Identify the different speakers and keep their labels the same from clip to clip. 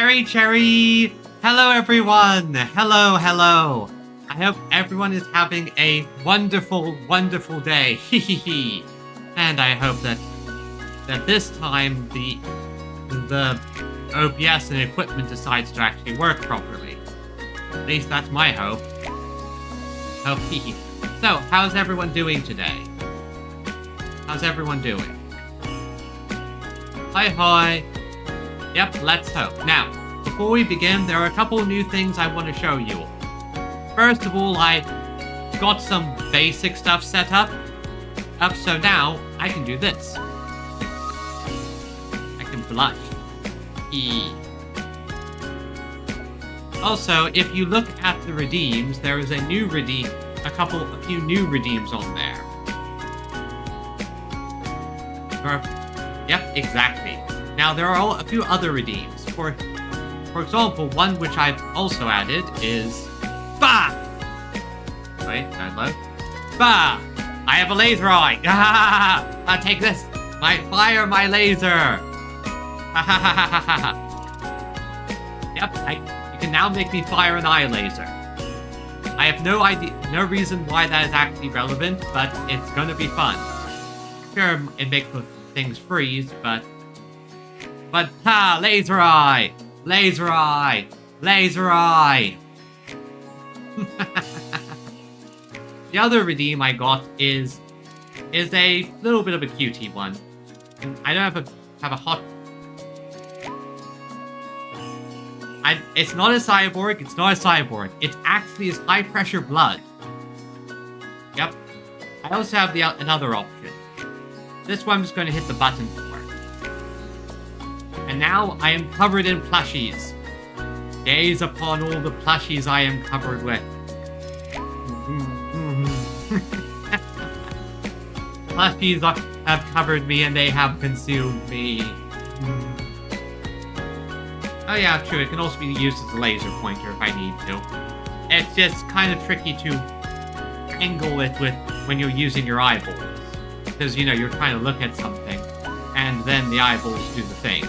Speaker 1: Cherry! Hello, everyone! Hello, hello! I hope everyone is having a wonderful, wonderful day. Hehehe. And I hope that this time the OBS and equipment decides to actually work properly. At least that's my hope. Oh, hehe. So, how's everyone doing today? How's everyone doing? Hi, hi. Yep, let's hope. Now, before we begin, there are a couple new things I want to show you all. First of all, I got some basic stuff set up. So now I can do this. I can blush. Also, if you look at the redeems, there is a new redeem, a few new redeems on there. Yep, exactly. Now there are a few other redeems. For example, one which I've also added is Bah! Wait, down low. Bah! I have a laser eye! I'll take this! Fire my laser! Yep, you can now make me fire an eye laser. I have no reason why that is actually relevant, but it's gonna be fun. Sure, it makes things freeze, but laser eye! Laser eye! Laser eye! The other redeem I got is a little bit of a cutie one. And I don't have a hot... It's not a cyborg, it's not a cyborg. It actually is high pressure blood. Yep. I also have another option. This one I'm just going to hit the button for. And now I am covered in plushies. Gaze upon all the plushies I am covered with. Plushies have covered me and they have consumed me. Oh yeah, true. It can also be used as a laser pointer if I need to. It's just kind of tricky to angle it with when you're using your eyeballs. Because, you know, you're trying to look at something and then the eyeballs do the thing.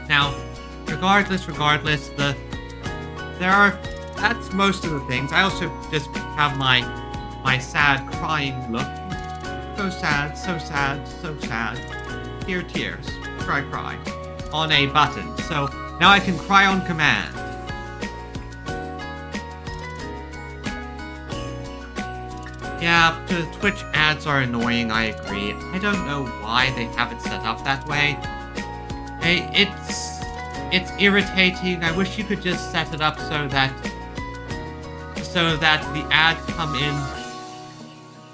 Speaker 1: Now, regardless, that's most of the things. I also just have my sad crying look. So sad, so sad, so sad. Tears, cry, on a button. So now I can cry on command. Yeah, the Twitch ads are annoying, I agree. I don't know why they have it set up that way. It's irritating. I wish you could just set it up so that the ads come in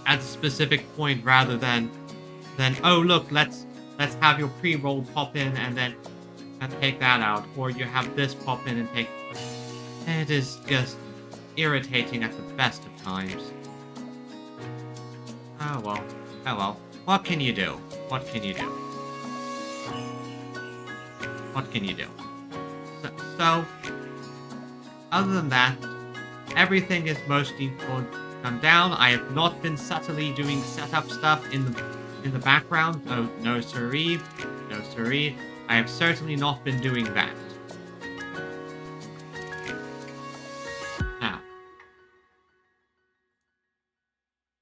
Speaker 1: at a specific point rather than oh look, let's have your pre-roll pop in and then take that out, or you have this pop in and take. It is just irritating at the best of times. Oh well. What can you do? What can you do? So, other than that, everything is mostly come down. I have not been subtly doing setup stuff in the background. Oh, no siree. No siree. I have certainly not been doing that. Now,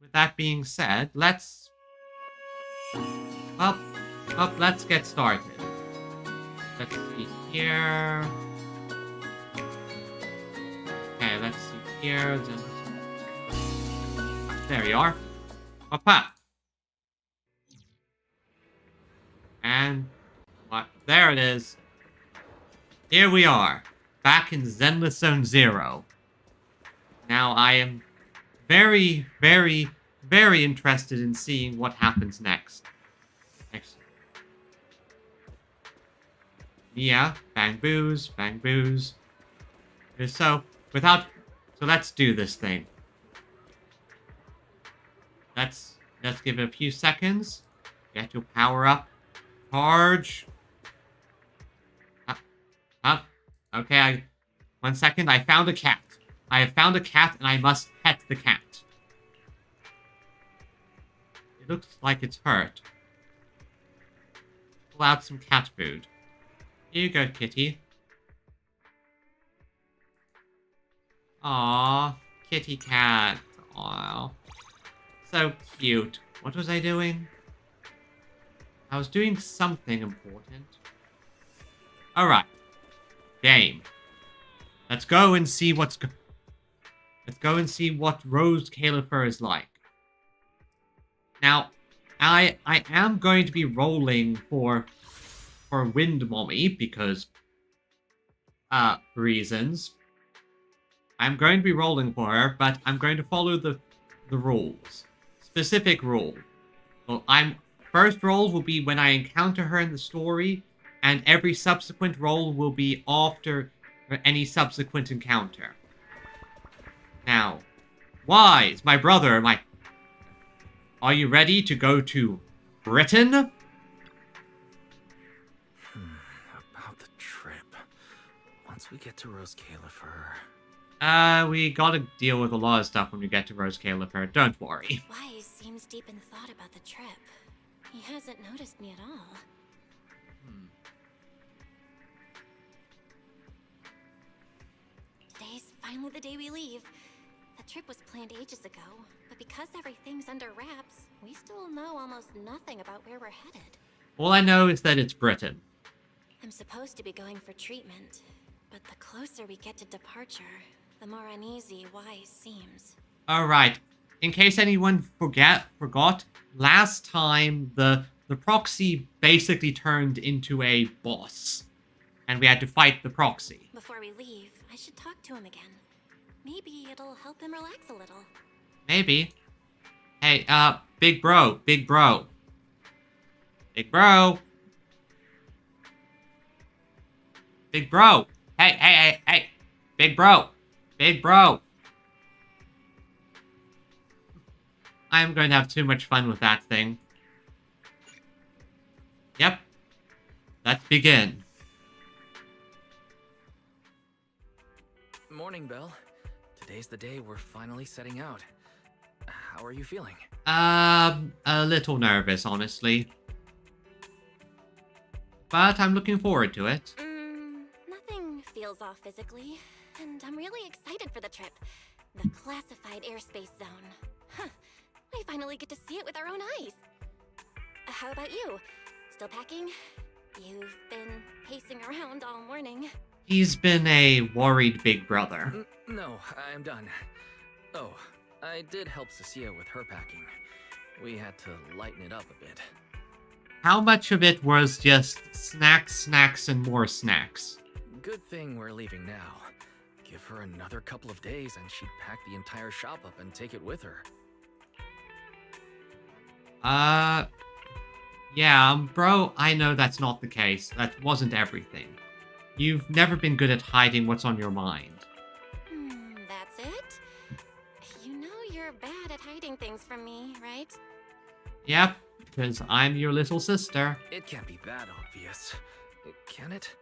Speaker 1: with that being said, let's get started. Let's see here. Okay, let's see here. There you are. Papa. And what? There it is. Here we are, back in Zenless Zone 0. Now I am very, very, very interested in seeing what happens next. Yeah, bang boos, bang boos. So let's do this thing. Let's give it a few seconds. Get your power up. Charge. Okay, 1 second. I found a cat. I have found a cat and I must pet the cat. It looks like it's hurt. pull out some cat food. Here you go, kitty. Aww, kitty cat. Aww. So cute. What was I doing? I was doing something important. Alright. Game. Let's go and see Let's go and see what Rose Califer is like. Now, I am going to be rolling for Wind Mommy because reasons. I'm going to be rolling for her, but I'm going to follow the rules. Specific rule. Well, first roll will be when I encounter her in the story, and every subsequent roll will be after any subsequent encounter. Now, Wise, my brother, are you ready to go to Britain?
Speaker 2: About the trip. Once we get to Rose Califer...
Speaker 1: We gotta deal with a lot of stuff when we get to Rose Califer. Don't worry.
Speaker 3: Wise seems deep in thought about the trip. He hasn't noticed me at all. Today's finally the day we leave. The trip was planned ages ago, but because everything's under wraps, we still know almost nothing about where we're headed.
Speaker 1: All I know is that it's Britain.
Speaker 3: I'm supposed to be going for treatment, but the closer we get to departure, the more uneasy Wise seems.
Speaker 1: Alright. In case anyone forgot, last time the proxy basically turned into a boss. And we had to fight the proxy.
Speaker 3: Before we leave, I should talk to him again. Maybe it'll help him relax a little.
Speaker 1: Maybe. Hey, big bro. Big bro. Big bro. Big bro. Hey. Big bro. Big bro. I'm going to have too much fun with that thing. Yep. Let's begin.
Speaker 2: Morning, Belle. Today's the day we're finally setting out. How are you feeling?
Speaker 1: A little nervous, honestly. But I'm looking forward to it.
Speaker 3: Nothing feels off physically, and I'm really excited for the trip. The classified airspace zone. Huh. We finally get to see it with our own eyes. How about you? Still packing? You've been pacing around all morning.
Speaker 1: He's been a worried big brother.
Speaker 2: No, I'm done. Oh, I did help Cecilia with her packing. We had to lighten it up a bit.
Speaker 1: How much of it was just snacks, and more snacks?
Speaker 2: Good thing we're leaving now. Give her another couple of days and she'd pack the entire shop up and take it with her.
Speaker 1: Yeah, bro, I know that's not the case. That wasn't everything. You've never been good at hiding what's on your mind.
Speaker 3: That's it? You know you're bad at hiding things from me, right?
Speaker 1: Yep, because I'm your little sister.
Speaker 2: It can't be that obvious, can it?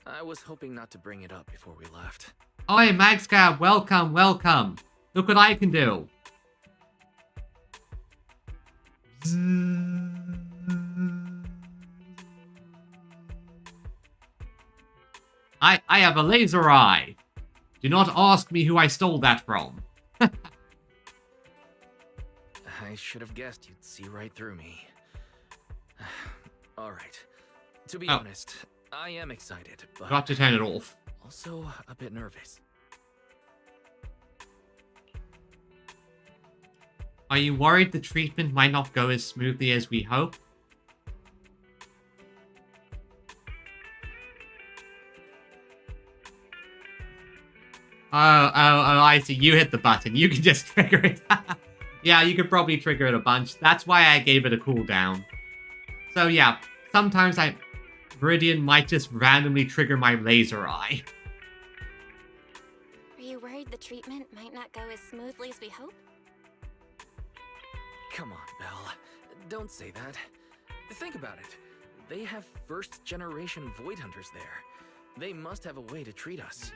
Speaker 2: I was hoping not to bring it up before we left.
Speaker 1: Oi, Magscab, welcome. Look what I can do. I have a laser eye. Do not ask me who I stole that from.
Speaker 2: I should have guessed you'd see right through me. Alright. To be honest, I am excited, but...
Speaker 1: Got to turn it off.
Speaker 2: Also a bit nervous.
Speaker 1: Are you worried the treatment might not go as smoothly as we hope? Oh, I see. You hit the button. You can just trigger it. Yeah, you could probably trigger it a bunch. That's why I gave it a cooldown. So yeah, sometimes Viridian might just randomly trigger my laser eye.
Speaker 3: Are you worried the treatment might not go as smoothly as we hope?
Speaker 2: Come on, Belle. Don't say that. Think about it. They have first-generation Void Hunters there. They must have a way to treat us.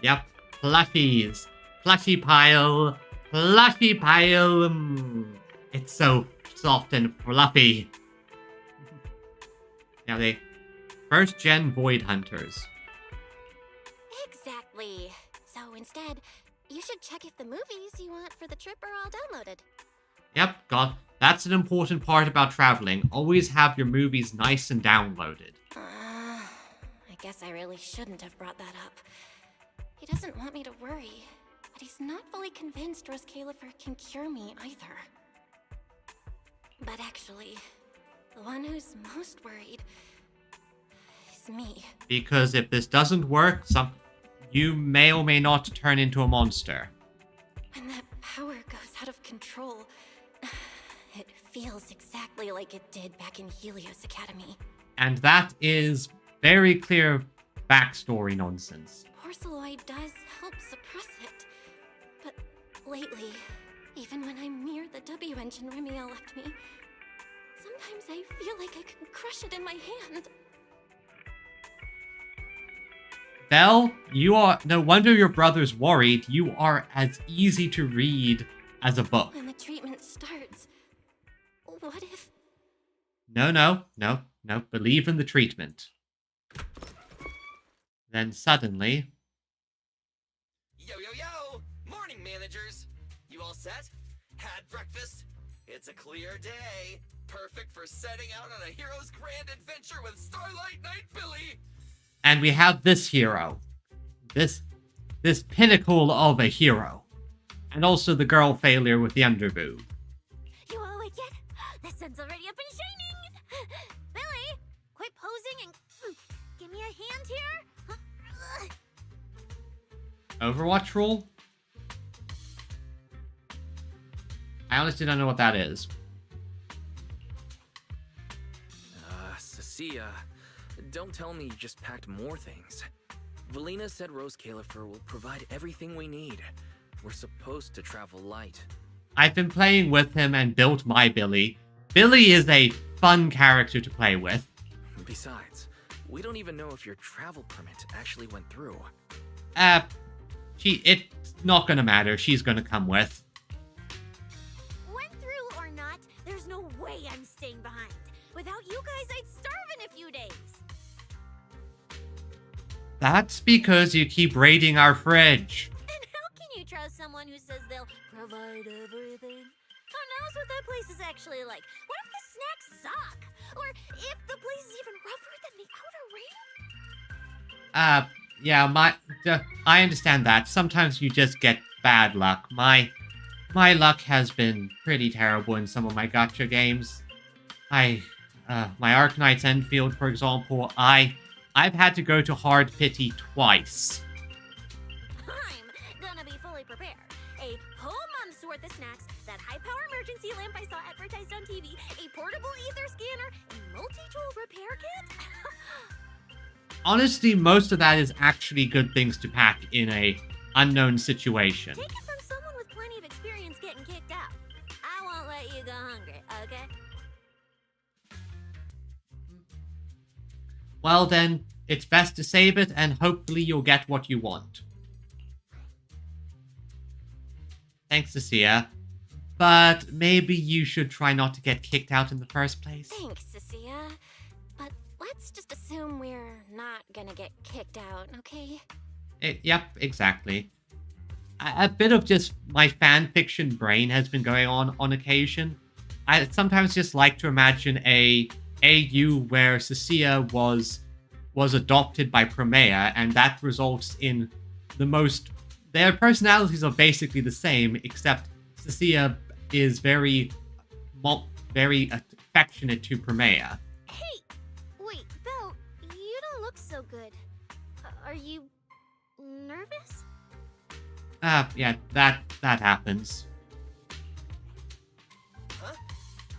Speaker 1: Yep. Plushies. Plushie pile. Plushie pile. It's so soft and fluffy. Now they first-gen Void Hunters.
Speaker 3: Exactly. So instead, you should check if the movies you want for the trip are all downloaded.
Speaker 1: Yep, God, that's an important part about traveling. Always have your movies nice and downloaded.
Speaker 3: I guess I really shouldn't have brought that up. He doesn't want me to worry, but he's not fully convinced Rose Califer can cure me either. But actually, the one who's most worried is me.
Speaker 1: Because if this doesn't work, you may or may not turn into a monster.
Speaker 3: When that power goes out of control, it feels exactly like it did back in Helios Academy.
Speaker 1: And that is very clear backstory nonsense.
Speaker 3: Porceloid does help suppress it. But lately, even when I'm near the W engine Remiel left me, sometimes I feel like I could crush it in my hand.
Speaker 1: Belle, you are... No wonder your brother's worried. You are as easy to read as a book.
Speaker 3: When the treatment starts, what if...
Speaker 1: No. Believe in the treatment. Then suddenly...
Speaker 4: Yo! Morning, managers! You all set? Had breakfast? It's a clear day. Perfect for setting out on a hero's grand adventure with Starlight Knight Billy!
Speaker 1: And we have this hero. This pinnacle of a hero. And also the girl failure with the underboob.
Speaker 5: You all awake yet? The sun's already up and shining! Billy, quit posing and give me a hand here.
Speaker 1: Overwatch rule? I honestly don't know what that is.
Speaker 2: Cecilia, don't tell me you just packed more things. Valina said Rose Califer will provide everything we need. We're supposed to travel light.
Speaker 1: I've been playing with him and built my Billy. Billy is a fun character to play with.
Speaker 2: Besides, we don't even know if your travel permit actually went through.
Speaker 1: It's not gonna matter. She's gonna come with.
Speaker 5: Went through or not, there's no way I'm staying behind. Without you guys, I'd starve in a few days.
Speaker 1: That's because you keep raiding our fridge.
Speaker 5: And how can you trust someone who says they'll provide everything? Who knows what that place is actually like? What if the snacks suck? Or if the place is even rougher than the outer ring?
Speaker 1: Yeah, I understand that. Sometimes you just get bad luck. My luck has been pretty terrible in some of my gacha games. My Arknight's Enfield, for example, I've had to go to hard pity twice.
Speaker 5: I'm gonna be fully prepared. A whole month's worth of snacks, that high-power emergency lamp I saw advertised on TV, a portable ether scanner, a multi-tool repair kit.
Speaker 1: Honestly, most of that is actually good things to pack in a unknown situation.
Speaker 5: Take it from someone with plenty of experience getting kicked out. I won't let you go hungry, okay?
Speaker 1: Well then, it's best to save it and hopefully you'll get what you want. Thanks, Cecilia. But maybe you should try not to get kicked out in the first place.
Speaker 3: Thanks, Cecilia. But let's just assume we're not gonna get kicked out, okay?
Speaker 1: Yep, exactly. A bit of just my fan fiction brain has been going on occasion. I sometimes just like to imagine a AU where Cecilia was adopted by Promea, and that results in the most... Their personalities are basically the same, except Cecilia is very affectionate to Promea.
Speaker 5: Hey, wait, Belle, you don't look so good. Are you nervous?
Speaker 1: Yeah, that happens.
Speaker 4: Huh?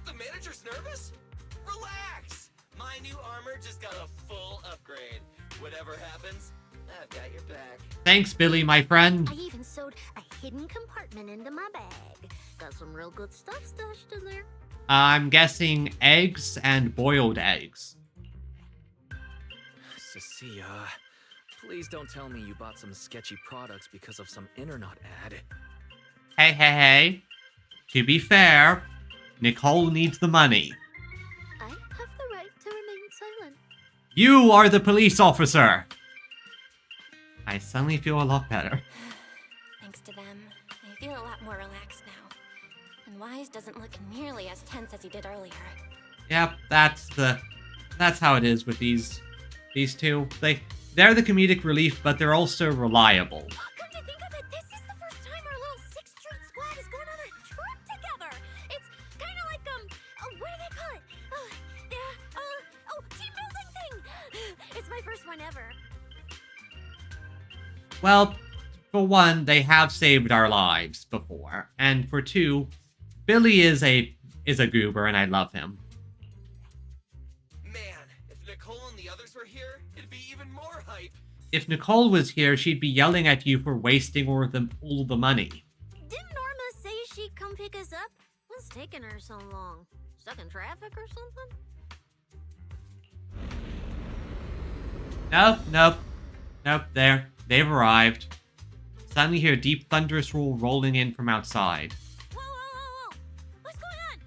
Speaker 4: The manager's nervous? Relax! My new armor just got a full upgrade. Whatever happens, I've got your back.
Speaker 1: Thanks, Billy, my friend.
Speaker 5: I even sewed a hidden compartment into my bag. Got some real good stuff stashed in there.
Speaker 1: I'm guessing eggs and boiled eggs.
Speaker 2: Cecilia, please don't tell me you bought some sketchy products because of some internet ad.
Speaker 1: Hey. To be fair, Nicole needs the money.
Speaker 5: I have the right to remain silent.
Speaker 1: You are the police officer! I suddenly feel a lot better.
Speaker 3: Thanks to them, I feel a lot more relaxed now. And Wise doesn't look nearly as tense as he did earlier.
Speaker 1: Yep, that's how it is with these two. They're the comedic relief, but they're also reliable.
Speaker 5: Come to think of it, this is the first time our little 6th Street squad is going on a trip together. It's kind of like, what do they call it? Team building thing. It's my first one ever.
Speaker 1: Well, for one, they have saved our lives before, and for two, Billy is a goober, and I love him.
Speaker 4: Man, if Nicole and the others were here, it'd be even more hype.
Speaker 1: If Nicole was here, she'd be yelling at you for wasting all the money.
Speaker 5: Didn't Norma say she'd come pick us up? What's taking her so long? Stuck in traffic or something?
Speaker 1: Nope, there. They've arrived. Suddenly hear a deep thunderous roar rolling in from outside.
Speaker 5: Whoa! What's going on?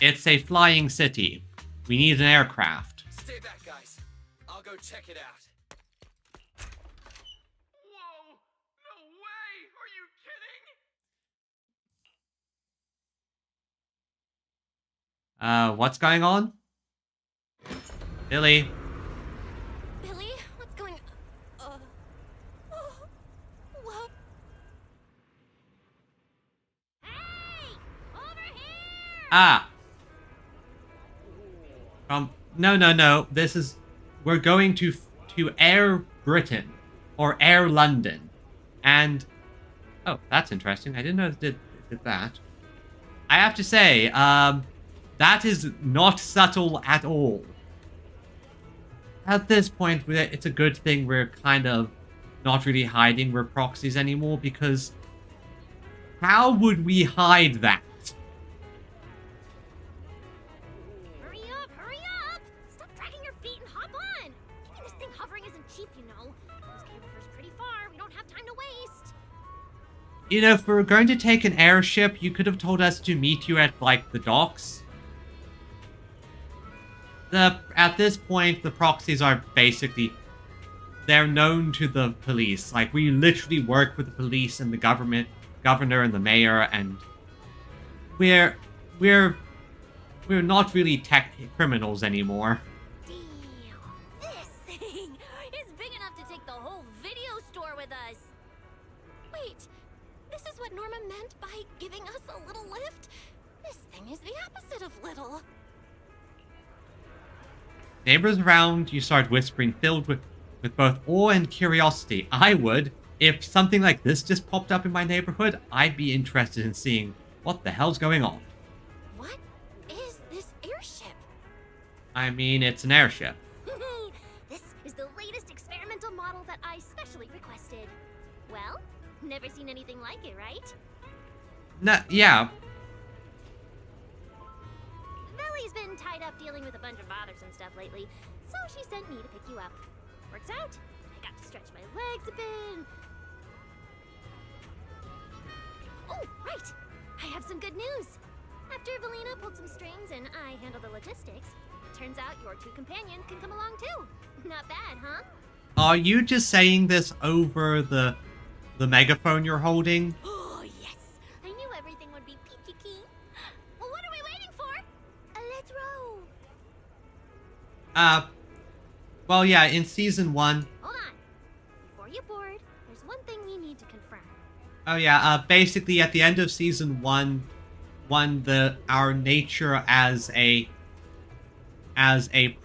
Speaker 1: It's a flying city. We need an aircraft.
Speaker 4: Stay back, guys. I'll go check it out. Whoa! No way! Are you kidding?
Speaker 1: What's going on? Billy.
Speaker 3: Billy, what's going on? Whoa.
Speaker 5: Hey! Over here!
Speaker 1: Ah. No. This is... We're going to Air Britain. Or Air London. And... Oh, that's interesting. I didn't know it did that. I have to say, that is not subtle at all. At this point, it's a good thing we're kind of not really hiding we're proxies anymore, because how would we hide that?
Speaker 5: Hurry up! Stop dragging your feet and hop on! Keeping this thing hovering isn't cheap, you know. Those cable cars pretty far. We don't have time to waste.
Speaker 1: You know, if we're going to take an airship, you could have told us to meet you at, like, the docks. At this point, the proxies are basically... They're known to the police. Like, we literally work with the police and the governor and the mayor, and... We're not really tech criminals anymore.
Speaker 5: Damn. This thing is big enough to take the whole video store with us.
Speaker 3: Wait, this is what Norma meant by giving us a little lift? This thing is the opposite of little.
Speaker 1: Neighbors around you start whispering, filled with both awe and curiosity. I would. If something like this just popped up in my neighborhood, I'd be interested in seeing what the hell's going on.
Speaker 3: What is this airship?
Speaker 1: I mean, it's an airship.
Speaker 5: This is the latest experimental model that I specially requested. Well, never seen anything like it, right?
Speaker 1: No, yeah.
Speaker 5: Belly's been tied up dealing with a bunch of bothersome stuff lately, so she sent me to pick you up. Works out. I got to stretch my legs a bit. Oh, right! I have some good news. After Valina pulled some strings and I handled the logistics, turns out your two companions can come along too. Not bad, huh?
Speaker 1: Are you just saying this over the megaphone you're holding?
Speaker 5: Oh, yes! I knew everything would be peachy keen. Well, what are we waiting for? Let's roll.
Speaker 1: Well, yeah, in Season 1...
Speaker 5: Hold on. Before you board, there's one thing we need to confirm.
Speaker 1: Oh, yeah, basically at the end of Season 1, our nature as a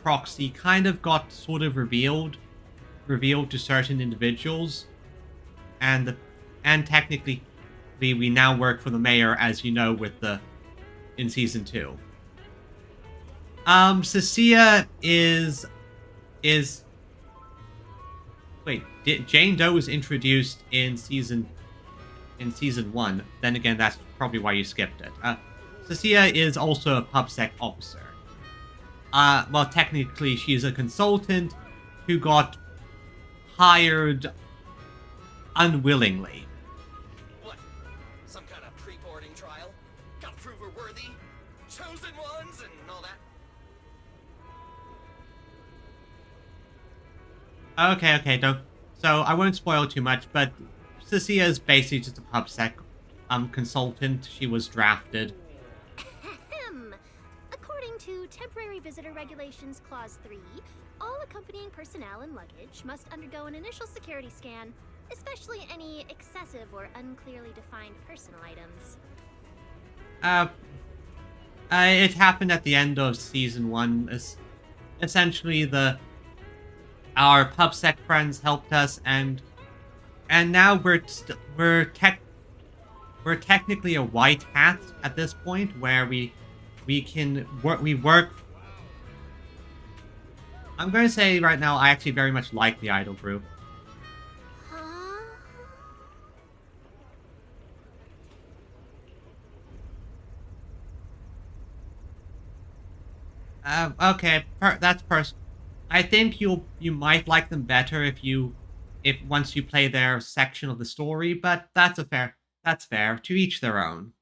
Speaker 1: proxy kind of got sort of revealed to certain individuals, and technically we now work for the mayor, as you know, in Season 2. Cecilia is wait, Jane Doe was introduced in season 1. Then again, that's probably why you skipped it. Cecilia is also a PubSec officer. Well, technically, she's a consultant who got hired unwillingly.
Speaker 4: What? Some kind of pre-boarding trial? Gotta prove we're worthy? chosen ones and all that.
Speaker 1: Okay, don't. So I won't spoil too much, but Cecilia is basically just a PubSec consultant. She was drafted.
Speaker 5: Ahem. According to Temporary Visitor Regulations Clause 3, all accompanying personnel and luggage must undergo an initial security scan, especially any excessive or unclearly defined personal items.
Speaker 1: It happened at the end of season 1. Essentially, our PubSec friends helped us, and now we're technically a white hat at this point, where we work. I'm going to say right now, I actually very much like the idol group. Okay, that's I think you might like them better if once you play their section of the story, but that's fair. To each their own.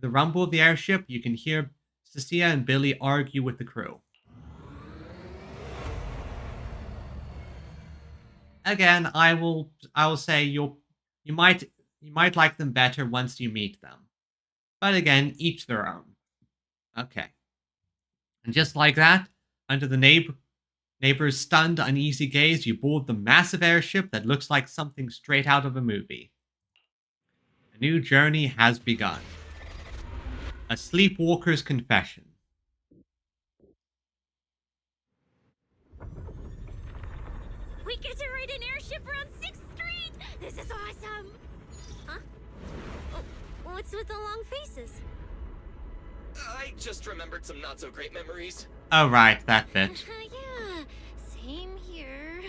Speaker 1: The rumble of the airship, you can hear Cecilia and Billy argue with the crew. Again, I will say you might like them better once you meet them. But again, each their own. Okay. And just like that, under the neighbor's stunned, uneasy gaze, you board the massive airship that looks like something straight out of a movie. A new journey has begun. A sleepwalker's confession.
Speaker 5: We get to ride an airship around 6th Street! This is awesome! Huh? Oh, what's with the long faces?
Speaker 4: I just remembered some not-so-great memories.
Speaker 1: Oh, right, that bit.
Speaker 5: Yeah, same here.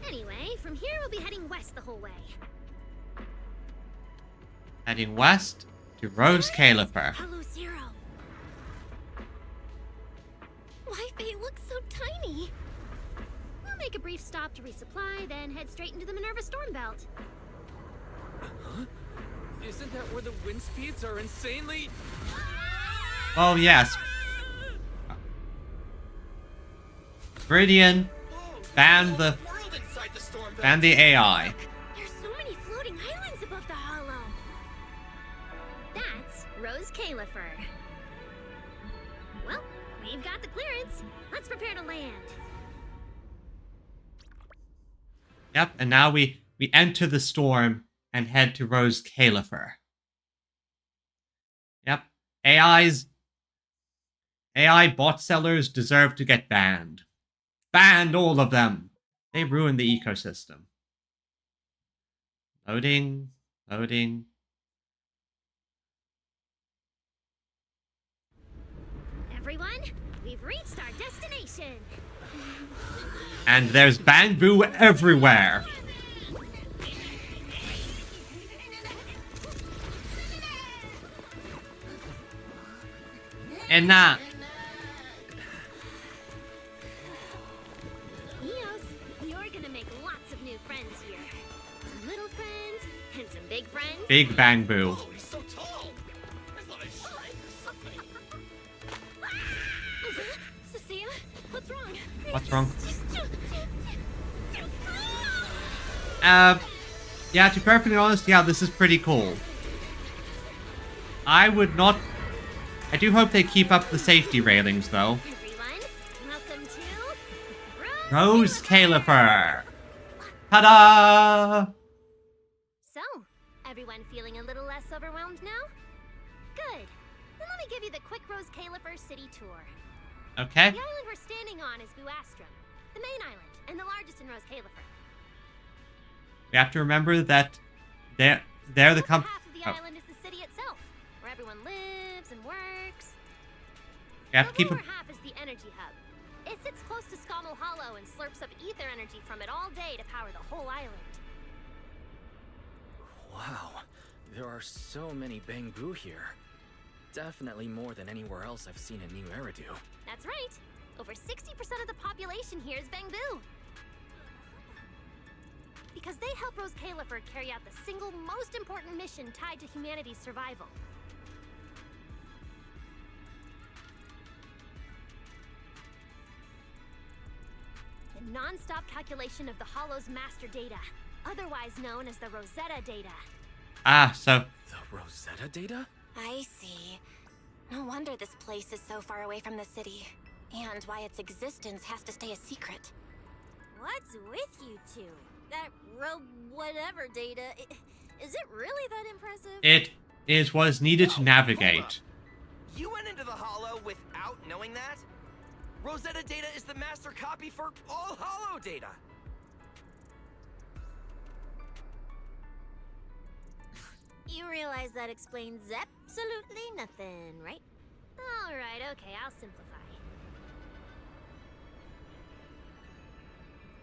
Speaker 5: Anyway, from here we'll be heading west the whole way.
Speaker 1: Heading west to Rose Califer.
Speaker 5: Hello, Zero.
Speaker 3: Why they look so tiny?
Speaker 5: We'll make a brief stop to resupply, then head straight into the Minerva storm belt.
Speaker 2: Huh? Isn't that where the wind speeds are insanely...
Speaker 1: Oh, yes. Viridian, ban the AI.
Speaker 5: There's so many floating islands above the hollow. That's Rose Califer. Well, we've got the clearance. Let's prepare to land.
Speaker 1: Yep, and now we enter the storm and head to Rose Califer. Yep, AI bot sellers deserve to get banned. Banned, all of them. They ruined the ecosystem. Loading.
Speaker 5: Everyone, we've reached our destination.
Speaker 1: And there's bamboo everywhere. And now,
Speaker 5: you're gonna make lots of new friends here. Some little friends and some big friends.
Speaker 1: big bamboo.
Speaker 4: Oh, he's so tall. I thought I shrank or something.
Speaker 3: Cecilia, what's wrong?
Speaker 1: What's wrong? Yeah, to be perfectly honest, yeah, this is pretty cool. I do hope they keep up the safety railings, though.
Speaker 5: Everyone, welcome to
Speaker 1: Rose Califer. Ta-da!
Speaker 5: So, everyone feeling a little less overwhelmed now? Good. Then let me give you the quick Rose Califer city tour.
Speaker 1: Okay.
Speaker 5: The island we're standing on is Buastrum, the main island, and the largest in Rose Califer.
Speaker 1: We have to remember that they're the
Speaker 5: Half of the
Speaker 1: oh.
Speaker 5: island is the city itself, where everyone lives and works.
Speaker 1: We have to
Speaker 5: The
Speaker 1: keep
Speaker 5: lower half is the energy hub. It sits close to Scommel Hollow and slurps up ether energy from it all day to power the whole island.
Speaker 2: Wow, there are so many bamboo here. Definitely more than anywhere else I've seen in New Eridu.
Speaker 5: That's right. Over 60% of the population here is bamboo. Because they help Rose Califer carry out the single most important mission tied to humanity's survival. non-stop calculation of the Hollow's master data, otherwise known as the Rosetta data.
Speaker 1: Ah, so
Speaker 2: The Rosetta data?
Speaker 3: I see. No wonder this place is so far away from the city. And why its existence has to stay a secret.
Speaker 5: What's with you two? That whatever data, is it really that impressive?
Speaker 1: it is what is needed to
Speaker 4: Whoa,
Speaker 1: navigate.
Speaker 4: hold up. You went into the Hollow without knowing that? Rosetta data is the master copy for all Hollow data.
Speaker 5: You realize that explains absolutely nothing, right? Alright, okay, I'll simplify.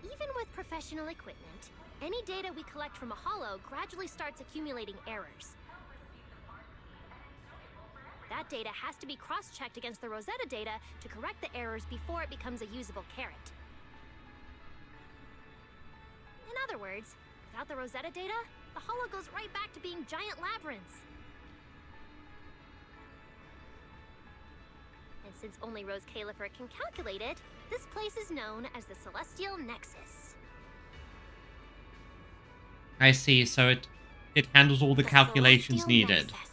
Speaker 5: Even with professional equipment, any data we collect from a Hollow gradually starts accumulating errors. That data has to be cross-checked against the Rosetta data to correct the errors before it becomes a usable carrot. In other words, without the Rosetta data, the Hollow goes right back to being giant labyrinths. And since only Rose Califer can calculate it, this place is known as the Celestial Nexus.
Speaker 1: I see, so it handles all the calculations
Speaker 3: Celestial
Speaker 1: needed.
Speaker 3: Nexus.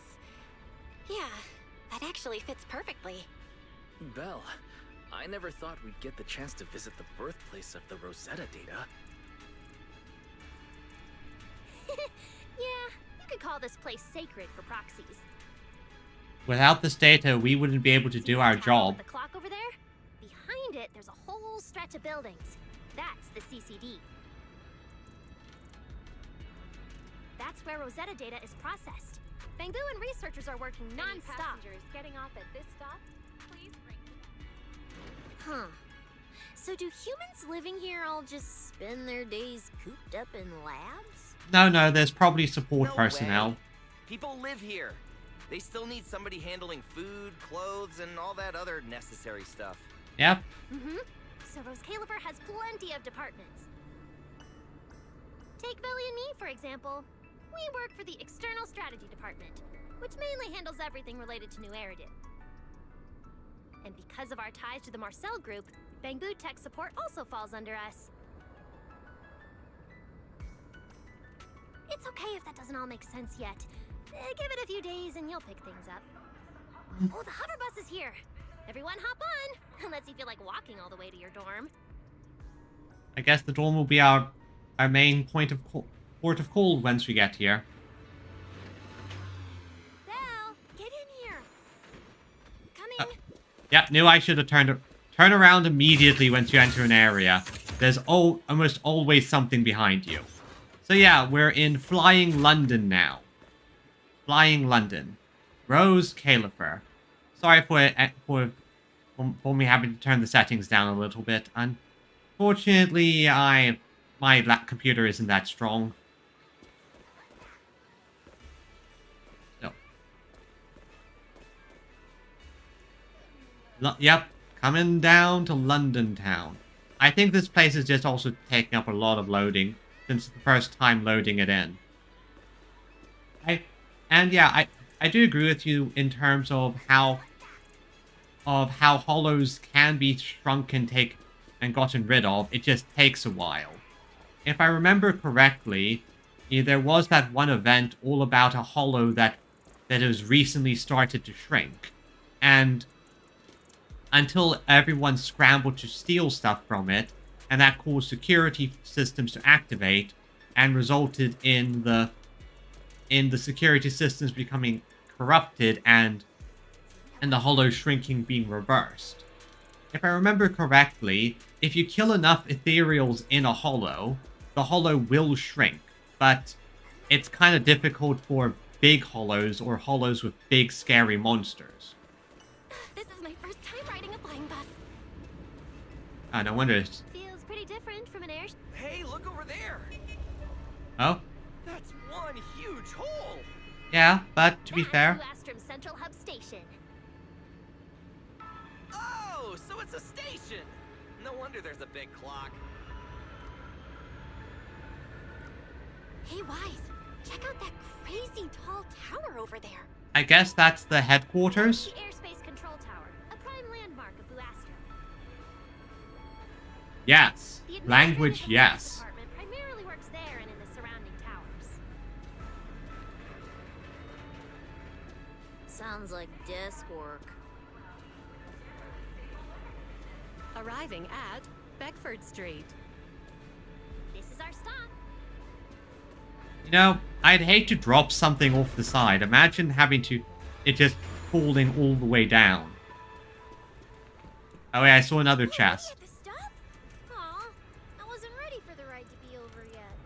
Speaker 3: Yeah, that actually fits perfectly.
Speaker 2: Belle, I never thought we'd get the chance to visit the birthplace of the Rosetta data.
Speaker 5: Yeah, you could call this place sacred for proxies.
Speaker 1: Without this data, we wouldn't be able to
Speaker 5: See
Speaker 1: do
Speaker 5: that
Speaker 1: our
Speaker 5: tower
Speaker 1: job.
Speaker 5: with the clock over there? Behind it, there's a whole stretch of buildings. That's the CCD. That's where Rosetta data is processed. Bangbu and researchers are working non-stop.
Speaker 6: Getting off at this stop, please bring
Speaker 5: Huh. So do humans living here all just spend their days cooped up in labs?
Speaker 1: No, there's probably support
Speaker 4: No
Speaker 1: personnel.
Speaker 4: way. People live here. They still need somebody handling food, clothes, and all that other necessary stuff.
Speaker 1: Yep.
Speaker 5: Mm-hmm. So Rose Califer has plenty of departments. Take Billy and me, for example. We work for the External Strategy Department, which mainly handles everything related to New Eridu. And because of our ties to the Marcel Group, Bangbu Tech Support also falls under us. It's okay if that doesn't all make sense yet. Give it a few days and you'll pick things up. Oh, the hover bus is here! Everyone hop on! Unless you feel like walking all the way to your dorm.
Speaker 1: I guess the dorm will be our main port of call once we get here.
Speaker 5: Belle, get in here!
Speaker 3: Coming.
Speaker 1: Yeah, knew I should have turn around immediately once you enter an area. There's almost always something behind you. So yeah, we're in Flying London now. Flying London. Rose Califer. Sorry for me having to turn the settings down a little bit. Unfortunately, my computer isn't that strong. So. Yep, coming down to London town. I think this place is just also taking up a lot of loading since it's the first time loading it in. I do agree with you in terms of how hollows can be shrunk and gotten rid of. It just takes a while. If I remember correctly, there was that one event all about a hollow that has recently started to shrink, and until everyone scrambled to steal stuff from it, and that caused security systems to activate and resulted in the security systems becoming corrupted and the hollow shrinking being reversed. If I remember correctly, if you kill enough ethereals in a hollow, the hollow will shrink, but it's kind of difficult for big hollows or hollows with big scary monsters.
Speaker 3: This is my first time riding a flying bus.
Speaker 1: Oh, no wonder it's...
Speaker 5: Feels pretty different from an air.
Speaker 4: Hey, look over there!
Speaker 1: Oh?
Speaker 4: That's one huge hole!
Speaker 1: Yeah, but to be fair...
Speaker 5: Astrum Central Hub Station.
Speaker 4: Oh, so it's a station! No wonder there's a big clock.
Speaker 3: Hey, Wise, check out that crazy tall tower over there.
Speaker 1: I guess that's the headquarters?
Speaker 5: The Airspace Control Tower, a prime landmark of Buastra.
Speaker 1: Yes.
Speaker 5: The
Speaker 1: Language,
Speaker 5: The
Speaker 1: yes.
Speaker 5: department primarily works there and in the surrounding towers. Sounds like desk work.
Speaker 7: Arriving at Beckford Street.
Speaker 5: This is our stop.
Speaker 1: You know, I'd hate to drop something off the side. Imagine having to... it just falling all the way down. Oh yeah, I saw another chest.
Speaker 5: At the stop? Aw, I wasn't ready for the ride to be over yet.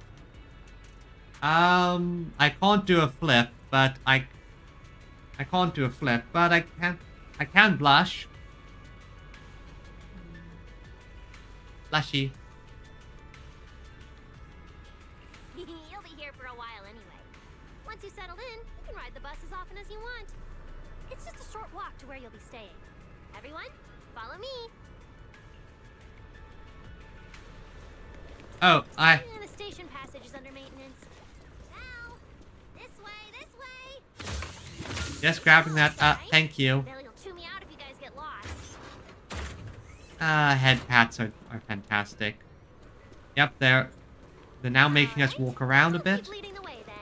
Speaker 1: I can't do a flip, but I can't do a flip, but I can blush. Blushy.
Speaker 5: You'll be here for a while anyway. Once you settle in, you can ride the bus as often as you want. It's just a short walk to where you'll be staying. Everyone, follow me.
Speaker 1: Oh,
Speaker 5: The station passage is under maintenance. Now, this way.
Speaker 1: just grabbing that. Thank you.
Speaker 5: Billy will chew me out if you guys get lost.
Speaker 1: Head pats are fantastic. Yep, they're now making us walk around a
Speaker 5: I'll
Speaker 1: bit.
Speaker 5: keep leading the way then.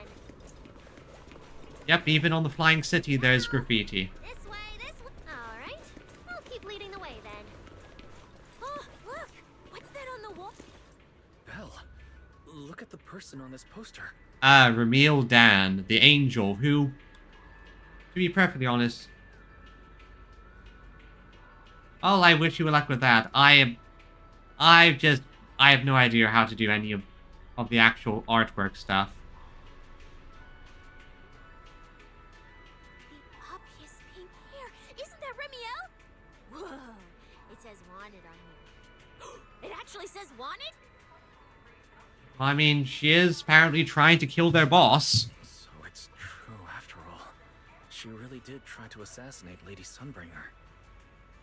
Speaker 1: Yep, even on the Flying City, there's graffiti.
Speaker 5: This way. All right, I'll keep leading the way then. Oh, look! What's that on the wall?
Speaker 2: Belle, look at the person on this poster.
Speaker 1: Ramil Dan, the angel, who, to be perfectly honest, well, I wish you luck with that. I have no idea how to do any of the actual artwork stuff.
Speaker 5: The obvious pink hair. Isn't that Remiel? Whoa! It says wanted on here. It actually says wanted?
Speaker 1: I mean, she is apparently trying to kill their boss.
Speaker 2: So it's true after all. She really did try to assassinate Lady Sunbringer.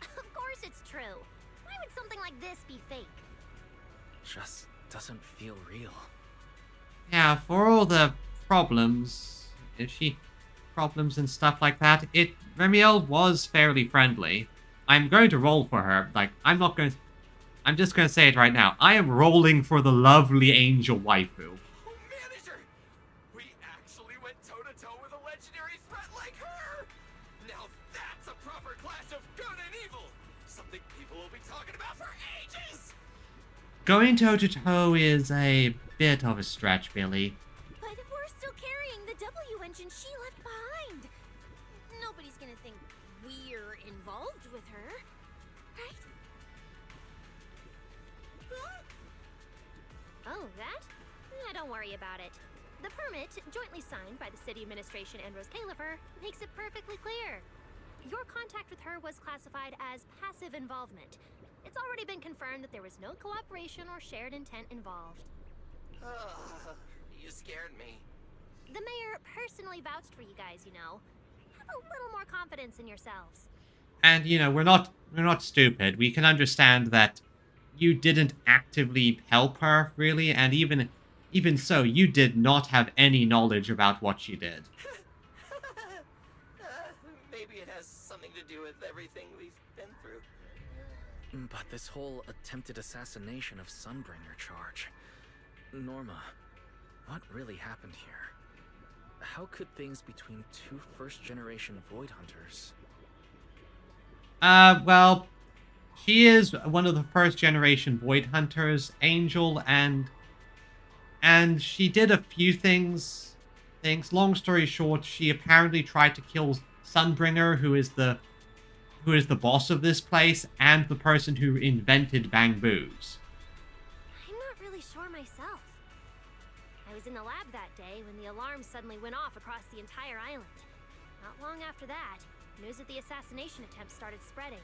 Speaker 5: Of course it's true. Why would something like this be fake?
Speaker 2: Just doesn't feel real.
Speaker 1: Yeah, for all the problems, problems and stuff like that, Remiel was fairly friendly. I'm going to roll for her. Like, I'm just going to say it right now. I am rolling for the lovely angel waifu.
Speaker 4: Oh, manager! We actually went toe-to-toe with a legendary threat like her! Now that's a proper clash of good and evil! Something people will be talking about for ages!
Speaker 1: Going toe-to-toe is a bit of a stretch, Billy.
Speaker 5: But we're still carrying the W engine she left behind. Nobody's gonna think we're involved with her, right? Oh, that? Don't worry about it. The permit, jointly signed by the city administration and Rose Califer, makes it perfectly clear. Your contact with her was classified as passive involvement. It's already been confirmed that there was no cooperation or shared intent involved.
Speaker 4: You scared me.
Speaker 5: The mayor personally vouched for you guys, you know. Have a little more confidence in yourselves.
Speaker 1: And, you know, we're not stupid. We can understand that you didn't actively help her, really, and even so, you did not have any knowledge about what she did.
Speaker 4: Maybe it has something to do with everything we've been through.
Speaker 2: But this whole attempted assassination of Sunbringer charge... Norma, what really happened here? How could things between two first-generation Void Hunters...
Speaker 1: Well, she is one of the first-generation Void Hunters, Angel, and she did a few things. Long story short, she apparently tried to kill Sunbringer, who is the boss of this place, and the person who invented Bang Boos.
Speaker 5: I'm not really sure myself. I was in the lab that day when the alarm suddenly went off across the entire island. Not long after that, news of the assassination attempt started spreading.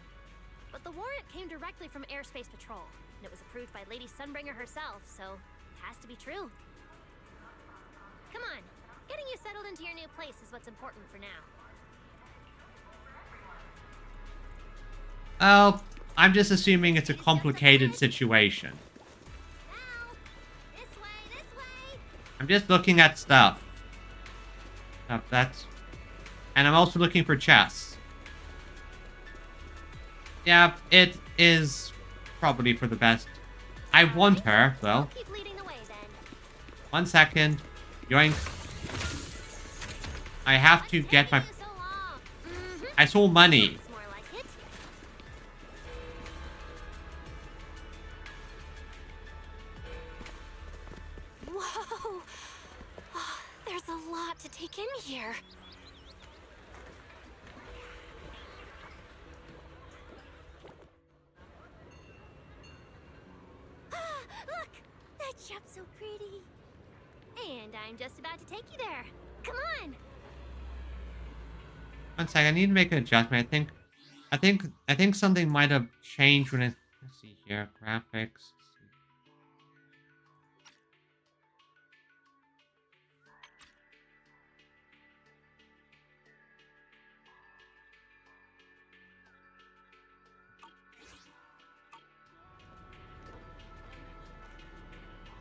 Speaker 5: But the warrant came directly from Airspace Patrol, and it was approved by Lady Sunbringer herself, so it has to be true. Come on, getting you settled into your new place is what's important for now.
Speaker 1: Well, I'm just assuming it's a complicated situation.
Speaker 5: Now, this way!
Speaker 1: I'm just looking at stuff. And I'm also looking for chests. Yeah, it is probably for the best I want her. Well,
Speaker 5: Keep leading the way then.
Speaker 1: 1 second. Yoink. I have to get my...
Speaker 5: So long. Mm-hmm.
Speaker 1: I saw money.
Speaker 5: That's more like it.
Speaker 3: Whoa! Oh, there's a lot to take in here.
Speaker 5: Look! That shop's so pretty. And I'm just about to take you there. Come on!
Speaker 1: 1 second. I need to make an adjustment. I think something might have changed when I... Let's see here. Graphics.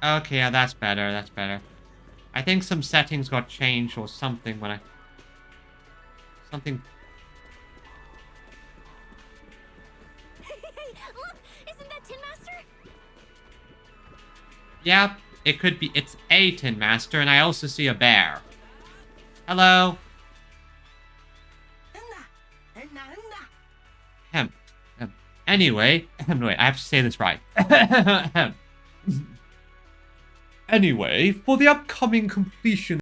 Speaker 1: Okay, yeah, that's better. That's better. I think some settings got changed or something when I... Something...
Speaker 5: Hey, look! Isn't that Tin Master?
Speaker 1: Yep, it could be... It's a Tin Master, and I also see a bear. Hello? Ahem. Anyway... Wait, I have to say this right. Anyway, for the upcoming completion